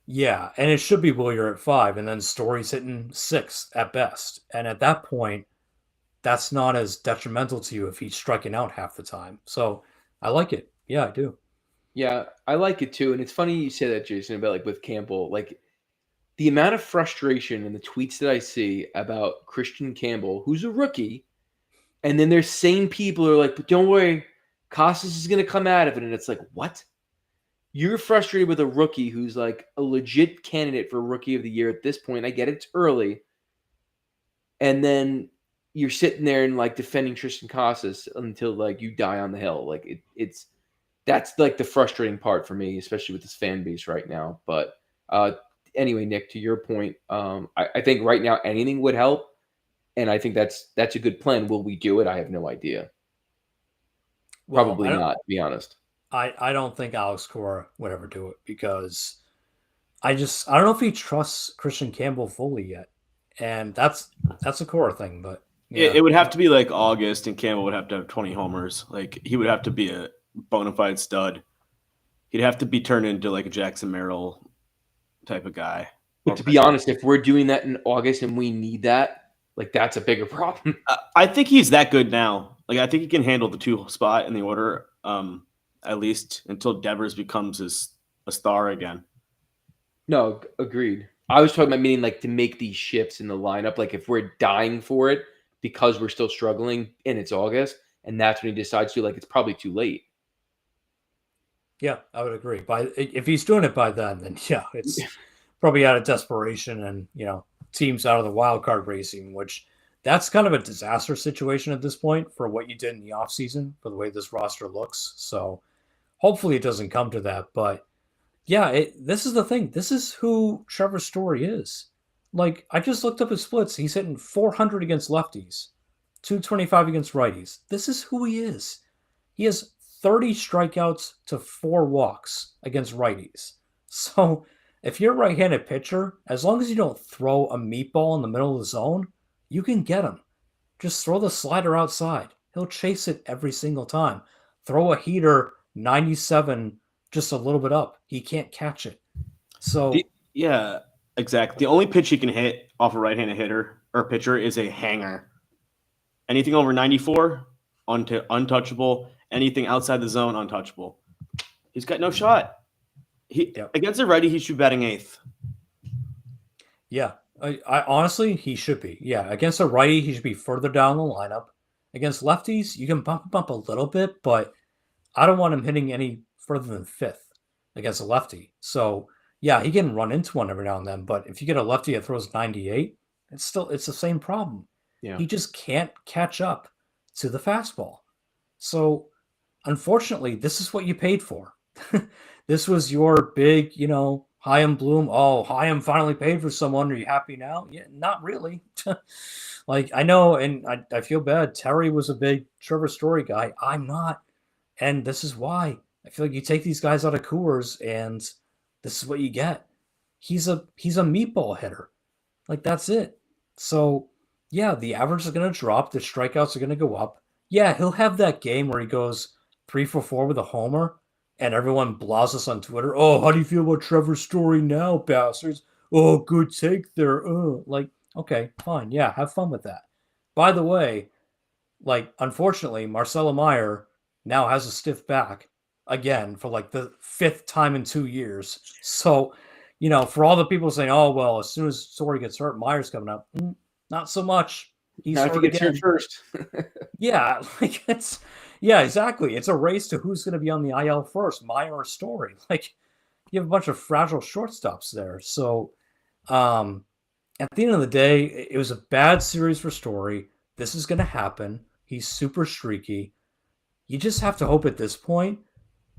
Yeah, and it should be Willier at 5, and then Story's hitting 6 at best. And at that point, that's not as detrimental to you if he's striking out half the time. So I like it. Yeah, I do. Yeah, I like it too. And it's funny you say that, Jason, about like with Campbell, like the amount of frustration in the tweets that I see about Christian Campbell, who's a rookie, and then there's same people who are like, but don't worry, Casas is going to come out of it. And it's like, what? You're frustrated with a rookie who's like a legit candidate for Rookie of the Year at this point. I get it, it's early. And then you're sitting there and like defending Tristan Casas until like you die on the hill. Like that's like the frustrating part for me, especially with this fan base right now. But anyway, Nick, to your point, I think right now anything would help. And I think that's a good plan. Will we do it? I have no idea. Probably not, to be honest. I don't think Alex Cora would ever do it because I don't know if he trusts Christian Campbell fully yet. And that's a Cora thing, but yeah. It would have to be like August and Campbell would have to have 20 homers. Like he would have to be a bona fide stud. He'd have to be turned into like a Jackson Merrill type of guy. But to be honest, if we're doing that in August and we need that, Like that's a bigger problem. I think he's that good now. Like I think he can handle the 2 spot in the order, at least until Devers becomes a star again. No, agreed. I was talking about meaning like to make these shifts in the lineup. Like if we're dying for it because we're still struggling and it's August, and that's when he decides to, like, it's probably too late. Yeah, I would agree. If he's doing it by then yeah, it's probably out of desperation and teams out of the wild card racing, which that's kind of a disaster situation at this point for what you did in the offseason for the way this roster looks. So hopefully it doesn't come to that. But yeah, this is the thing. This is who Trevor Story is. Like, I just looked up his splits. He's hitting 400 against lefties, 225 against righties. This is who he is. He has 30 strikeouts to 4 walks against righties. So if you're a right-handed pitcher, as long as you don't throw a meatball in the middle of the zone, you can get him. Just throw the slider outside. He'll chase it every single time. Throw a heater 97 just a little bit up. He can't catch it. So yeah, exactly. The only pitch he can hit off a right-handed hitter or pitcher is a hanger. Anything over 94, untouchable. Anything outside the zone, untouchable. He's got no shot. Against a righty, he should be batting 8th. Yeah, I honestly, he should be. Yeah, against a righty, he should be further down the lineup. Against lefties, you can bump him up a little bit, but I don't want him hitting any further than 5th against a lefty. So yeah, he can run into one every now and then, but if you get a lefty that throws 98, it's the same problem. Yeah. He just can't catch up to the fastball. So unfortunately, this is what you paid for. This was your big, Chaim Bloom. Oh, Chaim finally paid for someone. Are you happy now? Yeah, not really. Like, I know, and I feel bad. Terry was a big Trevor Story guy. I'm not. And this is why. I feel like you take these guys out of Coors, and this is what you get. He's a meatball hitter. Like, that's it. So, yeah, the average is going to drop. The strikeouts are going to go up. Yeah, he'll have that game where he goes 3 for 4 with a homer, and everyone blasts us on Twitter. Oh, how do you feel about Trevor Story now, bastards? Oh, good take there. Like, okay, fine. Yeah, have fun with that. By the way, like, unfortunately, Marcelo Meyer now has a stiff back again for like the 5th time in 2 years. So, for all the people saying, oh, well, as soon as Story gets hurt, Meyer's coming up. Not so much. He's not if he gets hurt first. Yeah, like yeah, exactly. It's a race to who's going to be on the IL first, Meyer or Story. Like, you have a bunch of fragile shortstops there. So, at the end of the day, it was a bad series for Story. This is going to happen. He's super streaky. You just have to hope at this point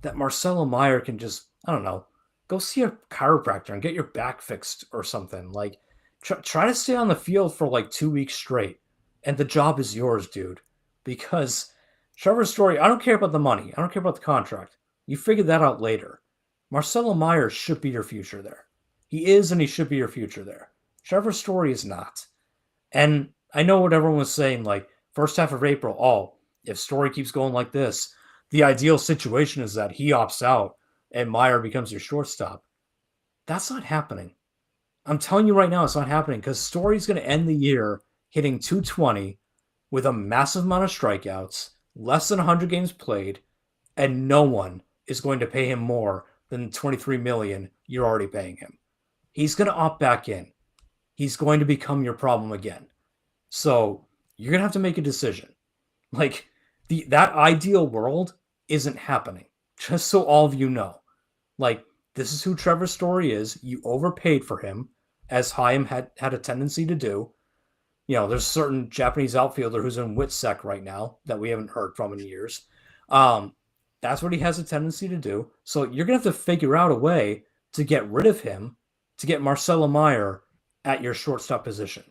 that Marcelo Meyer can just, I don't know, go see a chiropractor and get your back fixed or something. Like, try to stay on the field for like 2 weeks straight, and the job is yours, dude. Because Trevor Story, I don't care about the money. I don't care about the contract. You figure that out later. Marcelo Meyer should be your future there. He is, and he should be your future there. Trevor Story is not. And I know what everyone was saying, like, first half of April, oh, if Story keeps going like this, the ideal situation is that he opts out and Meyer becomes your shortstop. That's not happening. I'm telling you right now, it's not happening because Story's going to end the year hitting 220 with a massive amount of strikeouts, less than 100 games played, and no one is going to pay him more than $23 million you're already paying him. He's going to opt back in. He's going to become your problem again. So you're going to have to make a decision. Like, that ideal world isn't happening. Just so all of you know. Like, this is who Trevor Story is. You overpaid for him, as Chaim had a tendency to do. There's a certain Japanese outfielder who's in Witsec right now that we haven't heard from in years. That's what he has a tendency to do. So you're going to have to figure out a way to get rid of him, to get Marcelo Meyer at your shortstop position.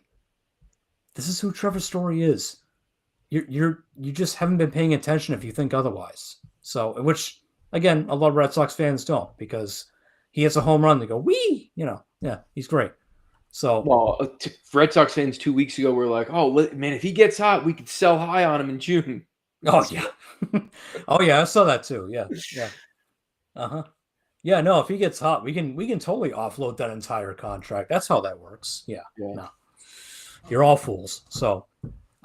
This is who Trevor Story is. You just haven't been paying attention if you think otherwise. So, which, again, a lot of Red Sox fans don't, because he hits a home run, they go, wee! Yeah, he's great. So, well, Red Sox fans 2 weeks ago were like, oh, man, if he gets hot, we could sell high on him in June. Oh, yeah. Oh, yeah, I saw that too. Yeah. Uh-huh. Yeah, no, if he gets hot, we can totally offload that entire contract. That's how that works. Yeah. No. You're all fools. So,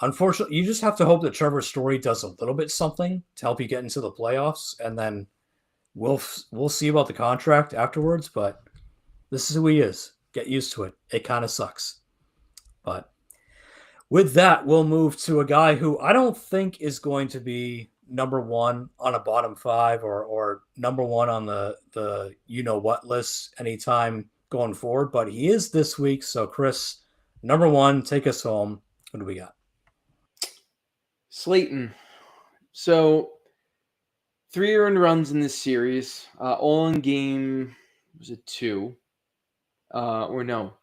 unfortunately, you just have to hope that Trevor Story does a little bit something to help you get into the playoffs, and then we'll see about the contract afterwards. But this is who he is. Get used to it. It kind of sucks. But with that, we'll move to a guy who I don't think is going to be number one on a bottom five or number one on the you know what list anytime going forward, but he is this week. So Chris, number one, take us home. What do we got? Slayton. So 3 earned runs in this series, all in game, was it 2? Or no.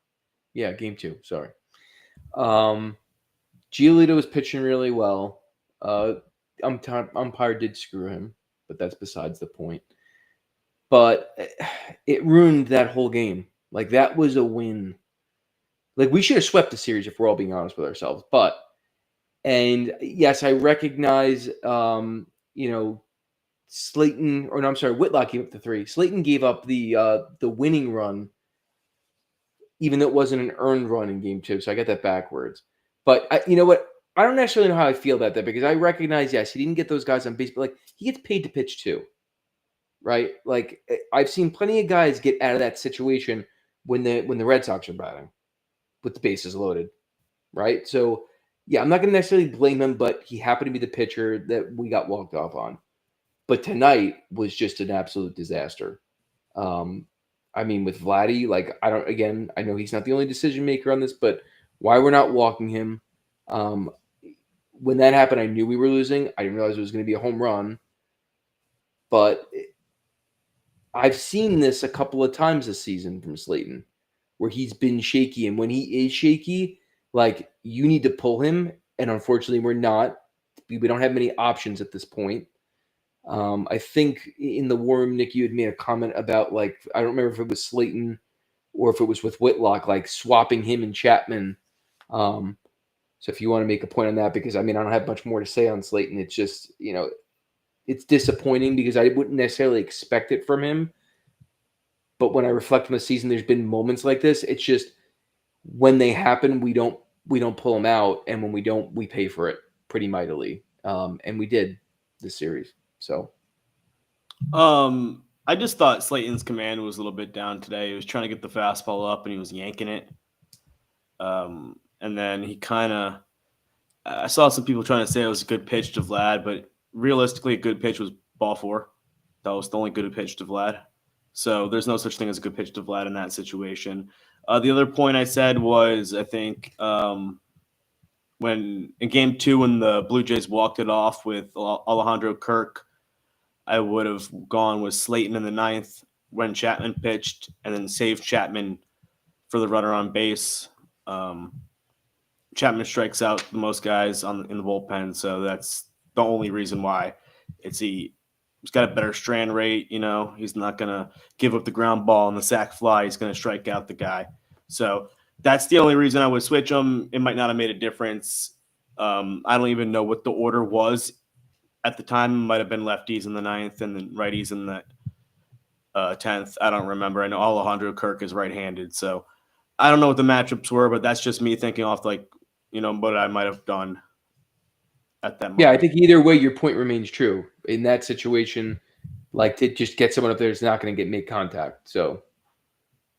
Yeah, game 2, sorry. Giolito was pitching really well. Umpire did screw him, but that's besides the point. But it ruined that whole game. Like, that was a win. Like, we should have swept the series if we're all being honest with ourselves. And yes, I recognize, Slayton, or no, I'm sorry, Whitlock gave up the 3. Slayton gave up the winning run, even though it wasn't an earned run in game 2. So I got that backwards. But you know what? I don't necessarily know how I feel about that, because I recognize, yes, he didn't get those guys on base, but like, he gets paid to pitch too, right? Like, I've seen plenty of guys get out of that situation when the Red Sox are batting with the bases loaded, right? So yeah, I'm not going to necessarily blame him, but he happened to be the pitcher that we got walked off on. But tonight was just an absolute disaster. I mean, with Vladdy, like, I know he's not the only decision maker on this, but why we're not walking him? When that happened, I knew we were losing. I didn't realize it was going to be a home run. But I've seen this a couple of times this season from Slayton, where he's been shaky. And when he is shaky, like, you need to pull him. And unfortunately, we're not. We don't have many options at this point. I think in the war room, Nick, you had made a comment about, like, I don't remember if it was Slayton or if it was with Whitlock, like swapping him and Chapman. So if you want to make a point on that, because I mean, I don't have much more to say on Slayton. It's just, it's disappointing because I wouldn't necessarily expect it from him. But when I reflect on the season, there's been moments like this. It's just when they happen, we don't pull them out, and when we don't, we pay for it pretty mightily. And we did this series. So, I just thought Slayton's command was a little bit down today. He was trying to get the fastball up, and he was yanking it. And then he I saw some people trying to say it was a good pitch to Vlad, but realistically, a good pitch was ball 4. That was the only good pitch to Vlad. So there's no such thing as a good pitch to Vlad in that situation. The other point I said was, I think, when in game 2, when the Blue Jays walked it off with Alejandro Kirk, I would have gone with Slayton in the 9th when Chapman pitched, and then saved Chapman for the runner on base. Chapman strikes out the most guys in the bullpen, so that's the only reason why. He's got a better strand rate. He's not gonna give up the ground ball and the sac fly. He's gonna strike out the guy. So that's the only reason I would switch him. It might not have made a difference. I don't even know what the order was at the time. It might have been lefties in the 9th and then righties in the 10th. I don't remember. I know Alejandro Kirk is right-handed, so I don't know what the matchups were, but that's just me thinking off, like, what I might have done at that moment. Yeah, I think either way, your point remains true. In that situation, like, to just get someone up there is not going to make contact. So,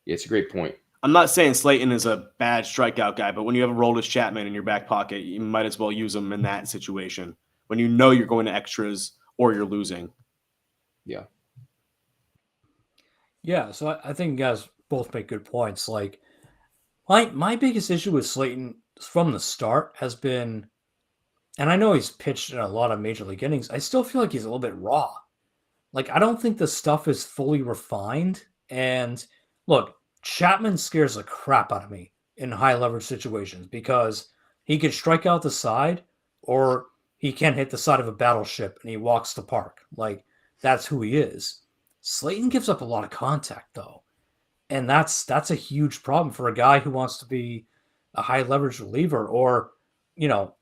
yeah, it's a great point. I'm not saying Slayton is a bad strikeout guy, but when you have a Aroldis Chapman in your back pocket, you might as well use him in that situation when you're going to extras or you're losing. Yeah. Yeah, so I think you guys both make good points. Like, my biggest issue with Slayton from the start has been, and I know he's pitched in a lot of major league innings, I still feel like he's a little bit raw. Like, I don't think the stuff is fully refined. And look, Chapman scares the crap out of me in high leverage situations because he can strike out the side, or he can hit the side of a battleship and he walks the park. Like, that's who he is. Slayton gives up a lot of contact, though. And that's a huge problem for a guy who wants to be a high leverage reliever, or,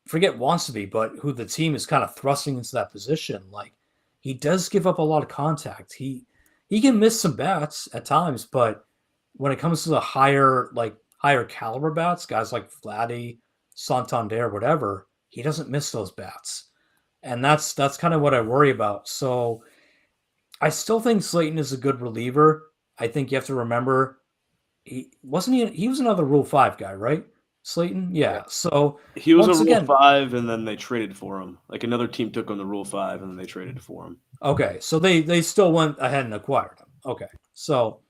forget wants to be, but who the team is kind of thrusting into that position. Like, he does give up a lot of contact. He can miss some bats at times, but when it comes to the higher caliber bats, guys like Vladdy Santander, whatever, he doesn't miss those bats. And that's kind of what I worry about. So I still think Slayton is a good reliever. I think you have to remember he was another Rule 5 guy, right? Slayton? Yeah. Yeah. So He was a once Rule again, 5, and then they traded for him. Like another team took him to Rule 5, and then they traded for him. okay, so they still went ahead and acquired him. Okay. So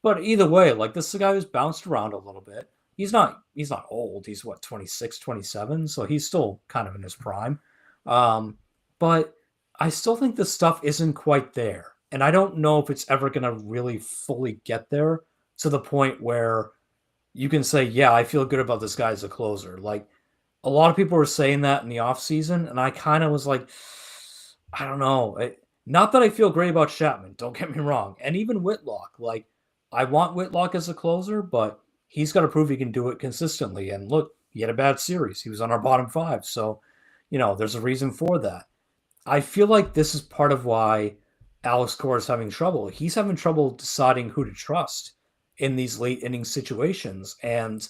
but either way, like this is a guy who's bounced around a little bit. He's not old. He's what, 26, 27, so he's still kind of in his prime. Um, but I still think the stuff isn't quite there. And I don't know if it's ever going to really fully get there to the point where you can say, yeah, I feel good about this guy as a closer. Like a lot of people were saying that in the offseason, and I kind of was like, I don't know. Not that I feel great about Chapman, don't get me wrong. And even Whitlock. Like, I want Whitlock as a closer, but he's got to prove he can do it consistently. And look, he had a bad series. He was on our bottom five. So, there's a reason for that. I feel like this is part of why Alex Cora is having trouble. He's having trouble deciding who to trust in these late inning situations. And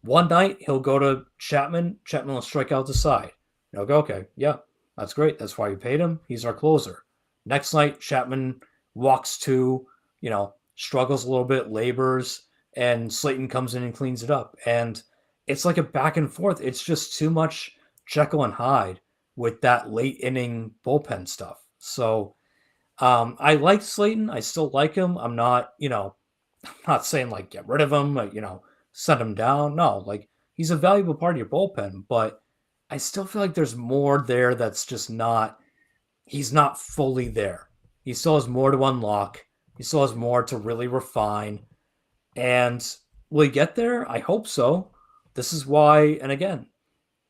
one night he'll go to Chapman. Chapman will strike out the side. He'll go, okay, yeah, that's great. That's why you paid him. He's our closer. Next night, Chapman walks to, struggles a little bit, labors, and Slayton comes in and cleans it up. And it's like a back and forth. It's just too much Jekyll and Hyde with that late inning bullpen stuff. So I like Slayton. I still like him. I'm not, I'm not saying like get rid of him, send him down. No, like he's a valuable part of your bullpen, but I still feel like there's more there that's just not, he's not fully there. He still has more to unlock. He still has more to really refine. And will he get there? I hope so. This is why, and again,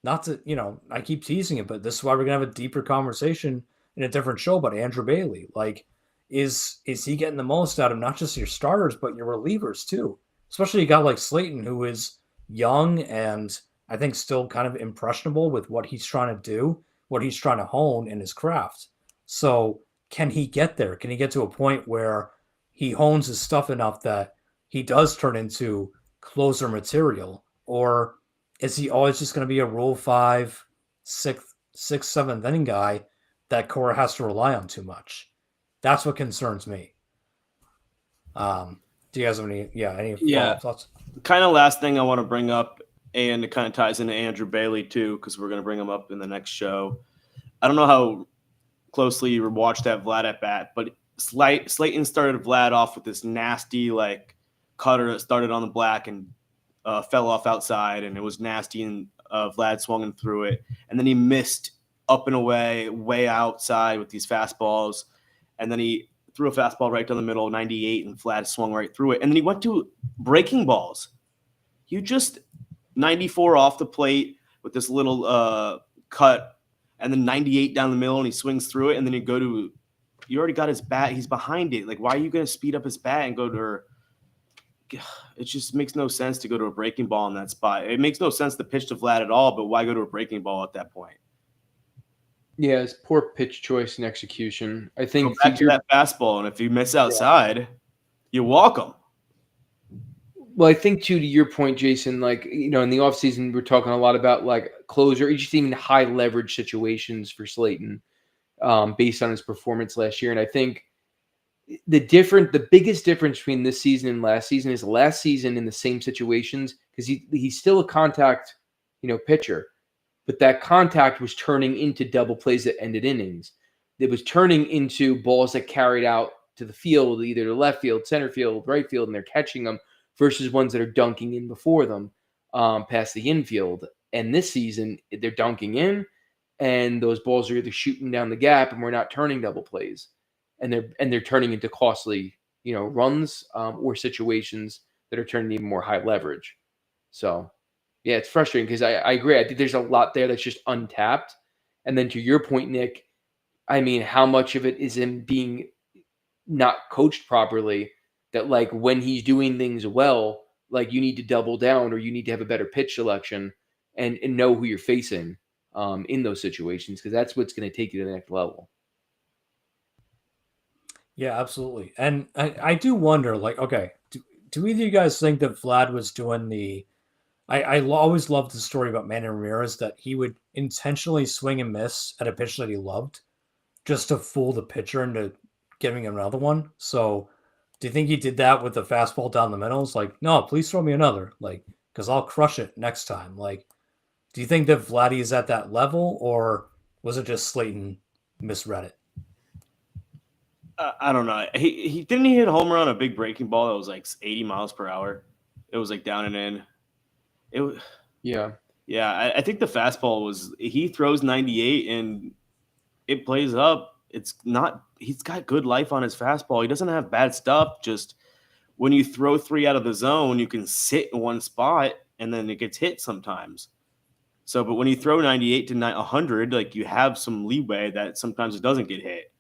not to, I keep teasing it, but this is why we're gonna have a deeper conversation in a different show about Andrew Bailey. Like, is he getting the most out of not just your starters, but your relievers too? Especially a guy like Slayton, who is young and I think still kind of impressionable with what he's trying to do, what he's trying to hone in his craft. So can he get there? Can he get to a point where he hones his stuff enough that he does turn into closer material? Or is he always just going to be a Rule 5, sixth, seventh inning guy that Cora has to rely on too much? That's what concerns me. Do you guys have any follow-up thoughts? Kind of last thing I want to bring up, and it kind of ties into Andrew Bailey too, because we're going to bring him up in the next show. I don't know how closely you watched that Vlad at bat, but Slayton started Vlad off with this nasty cutter that started on the black and fell off outside, and it was nasty, and Vlad swung him through it, and then he missed up and away, way outside with these fastballs, and then he threw a fastball right down the middle, 98, and Vlad swung right through it, and then he went to breaking balls. You just 94 off the plate with this little cut, and then 98 down the middle, and he swings through it, and then you already got his bat, he's behind it. Like, why are you going to speed up his bat and go to it just makes no sense to go to a breaking ball in that spot. It makes no sense to pitch to Vlad at all, but why go to a breaking ball at that point? Yeah, it's poor pitch choice and execution. I think go back to that fastball, and if you miss outside, you walk him. Well, I think too, to your point, Jason, in the offseason, we're talking a lot about closer, just even high leverage situations for Slayton based on his performance last year. And I think the biggest difference between this season and last season is last season in the same situations, because he's still a contact, pitcher, but that contact was turning into double plays that ended innings. It was turning into balls that carried out to the field, either to left field, center field, right field, and they're catching them versus ones that are dunking in before them past the infield. And this season, they're dunking in, and those balls are either shooting down the gap, and we're not turning double plays. And they're turning into costly, runs or situations that are turning even more high leverage. So, yeah, it's frustrating because I agree. I think there's a lot there that's just untapped. And then to your point, Nick, I mean, how much of it is him being not coached properly? That when he's doing things well, you need to double down, or you need to have a better pitch selection and know who you're facing in those situations, because that's what's going to take you to the next level. Yeah, absolutely. And I do wonder, okay, do either of you guys think that Vlad was doing the always loved the story about Manny Ramirez that he would intentionally swing and miss at a pitch that he loved just to fool the pitcher into giving him another one. So, do you think he did that with the fastball down the middle? It's like, no, please throw me another, like, because I'll crush it next time. Like, do you think that Vladdy is at that level, or was it just Slayton misread it? I don't know. He didn't he hit a home run on a big breaking ball that was like 80 miles per hour. It was like down and in. It was Yeah. yeah. I think the fastball was he throws 98 and it plays up. It's not. He's got good life on his fastball. He doesn't have bad stuff. Just when you throw 3 out of the zone, you can sit in one spot and then it gets hit sometimes. So, but when you throw 98 to 100, like you have some leeway that sometimes it doesn't get hit.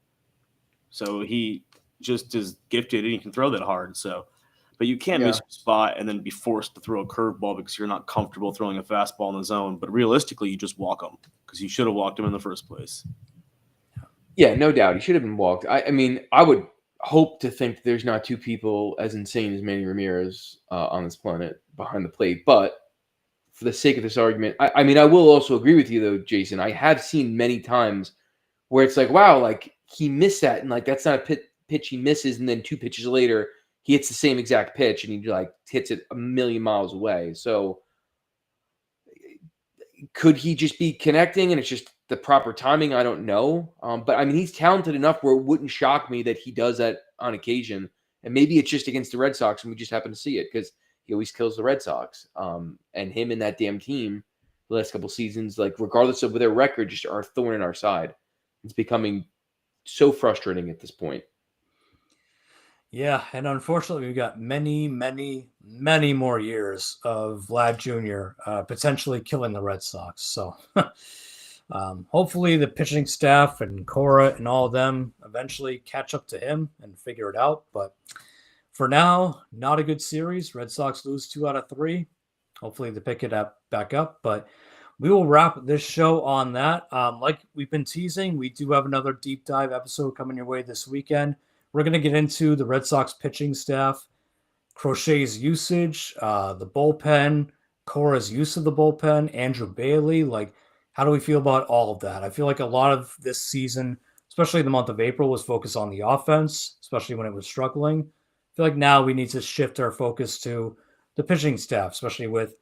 So he just is gifted and he can throw that hard. So, but you can't miss your spot and then be forced to throw a curveball because you're not comfortable throwing a fastball in the zone. But realistically, you just walk him because you should have walked him in the first place. Yeah, no doubt. He should have been walked. I mean, I would hope to think that there's not two people as insane as Manny Ramirez on this planet behind the plate. But for the sake of this argument, I mean, I will also agree with you, though, Jason. I have seen many times where it's like, wow, like he missed that. And like, that's not a pitch he misses. And then 2 pitches later, he hits the same exact pitch and he like hits it a million miles away. So could he just be connecting and it's just the proper timing? I don't know. But I mean, he's talented enough where it wouldn't shock me that he does that on occasion. And maybe it's just against the Red Sox and we just happen to see it because he always kills the Red Sox. And him and that damn team the last couple seasons, like regardless of their record, just are a thorn in our side. It's becoming so frustrating at this point. Yeah, and unfortunately, we've got many, many, many more years of Vlad Jr. Potentially killing the Red Sox. So hopefully the pitching staff and Cora and all of them eventually catch up to him and figure it out. But for now, not a good series. Red Sox lose 2 out of 3. Hopefully they pick it up back up. But we will wrap this show on that. Like we've been teasing, we do have another deep dive episode coming your way this weekend. We're going to get into the Red Sox pitching staff, Crochet's usage, the bullpen, Cora's use of the bullpen, Andrew Bailey. Like, how do we feel about all of that? I feel like a lot of this season, especially the month of April, was focused on the offense, especially when it was struggling. I feel like now we need to shift our focus to the pitching staff, especially with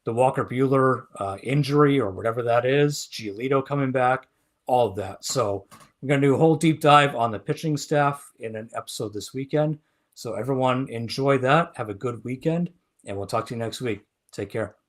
the Walker Buehler injury or whatever that is, Giolito coming back, all of that. So we're going to do a whole deep dive on the pitching staff in an episode this weekend. So everyone enjoy that. Have a good weekend, and we'll talk to you next week. Take care.